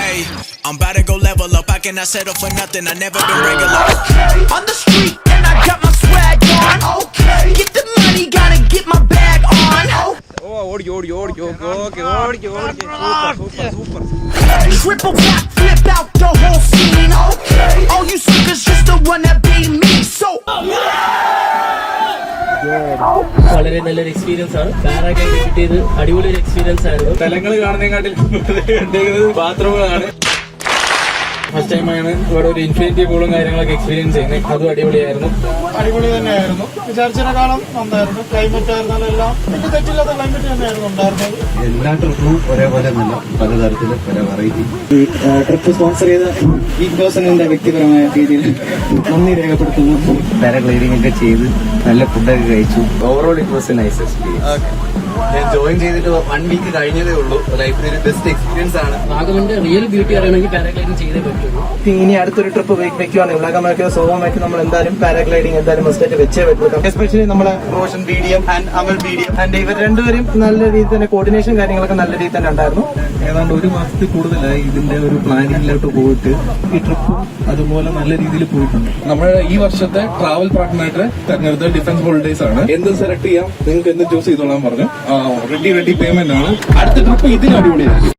Hey, I'm about to go level up. I cannot settle for nothing. I never been regular. Okay, on the street and I got my swag on. Okay, get the money, gotta get my bag on. Triple back, flip out the whole scene. Okay, all you suckers just the one that beat me. So. വളരെ നല്ലൊരു experience ആണ്. Paragliding കിട്ടിയത് അടിപൊളി ഒരു experience ആയിരുന്നു. സ്ഥലങ്ങൾ കാണുന്നതിനെക്കാട്ടിൽ ബാത്റൂമുകളാണ്. First ടൈമാണ് ഇവിടെ ഒരു ഇൻഫിനിറ്റി പൂളും കാര്യങ്ങളൊക്കെ എക്സ്പീരിയൻസ് ചെയ്യുന്നത്. അതും അടിപൊളിയായിരുന്നു. അടിപൊളി തന്നെയായിരുന്നു. വിചാരിച്ചതിനേക്കാളും നന്നായിരുന്നു. ക്ലൈമറ്റ് ആയിരുന്നാലും എല്ലാം എനിക്ക് തെറ്റില്ലാത്ത ക്ലൈമറ്റ് തന്നെയായിരുന്നു ഉണ്ടായിരുന്നത്. എല്ലാ ട്രിപ്പും ഒരേപോലെ നല്ല പലതരത്തില് പല വെറൈറ്റി. ഈ ട്രിപ്പ് സ്പോൺസർ ചെയ്ത ബിഗ് ബോസിന്റെ വ്യക്തിപരമായ രീതിയിൽ നന്ദി രേഖപ്പെടുത്തുന്നു. പാരാഗ്ലൈഡിംഗ് ഒക്കെ ചെയ്ത് നല്ല ഫുഡൊക്കെ കഴിച്ചു. Overall it was A nice experience. ഞാൻ ജോയിൻ ചെയ്തിട്ട് 1 വീക്ക് കഴിഞ്ഞതേ ഉള്ളൂ. ലൈഫിൽ ഒരു ബെസ്റ്റ് എക്സ്പീരിയൻസ് ആണ്. വാഗമണിന്റെ റിയൽ ബ്യൂട്ടി അറിയണമെങ്കിൽ പാരാഗ്ലൈഡിംഗ് ചെയ്തേ പറ്റുള്ളൂ. ഇനി അടുത്തൊരു ട്രിപ്പ് വെക്കുവാണെങ്കിൽ ഉലകമൊക്കെ സോമൊക്കെ നമ്മൾ എന്തായാലും പാരാഗ്ലൈഡിംഗ് എന്തായാലും മസ്റ്റായിട്ട് വെച്ചേ പറ്റുള്ളൂ. എസ്പെഷ്യലി നമ്മളെ Roshan BDM and Amal BDM and ഇവർ രണ്ടുപേരും നല്ല രീതിയിൽ തന്നെ കോർഡിനേഷൻ കാര്യങ്ങളൊക്കെ നല്ല രീതിയിൽ തന്നെ ഉണ്ടായിരുന്നു. ഏതാണ്ട് 1 മാസത്തിൽ കൂടുതലായി ഇതിന്റെ ഒരു പ്ലാനിങ്ങിലോട്ട് പോയിട്ട് ഈ ട്രിപ്പും അതുപോലെ നല്ല രീതിയിൽ പോയിട്ടുണ്ട്. നമ്മുടെ ഈ വർഷത്തെ ട്രാവൽ പാർട്ട്ണറായിട്ട് തെരഞ്ഞെടുത്ത ഡിഫൻസ് ഹോളിഡേയ്സ് ആണ്. എന്ത് സെലക്ട് ചെയ്യാം, നിങ്ങൾക്ക് എന്ത് ചൂസ് ചെയ്തോളാൻ പറഞ്ഞു. റെഡി പേയ്മെന്റ് ആണ്. അടുത്ത ട്രിപ്പ് ഇതിന് അടിപൊളിയായിരിക്കും.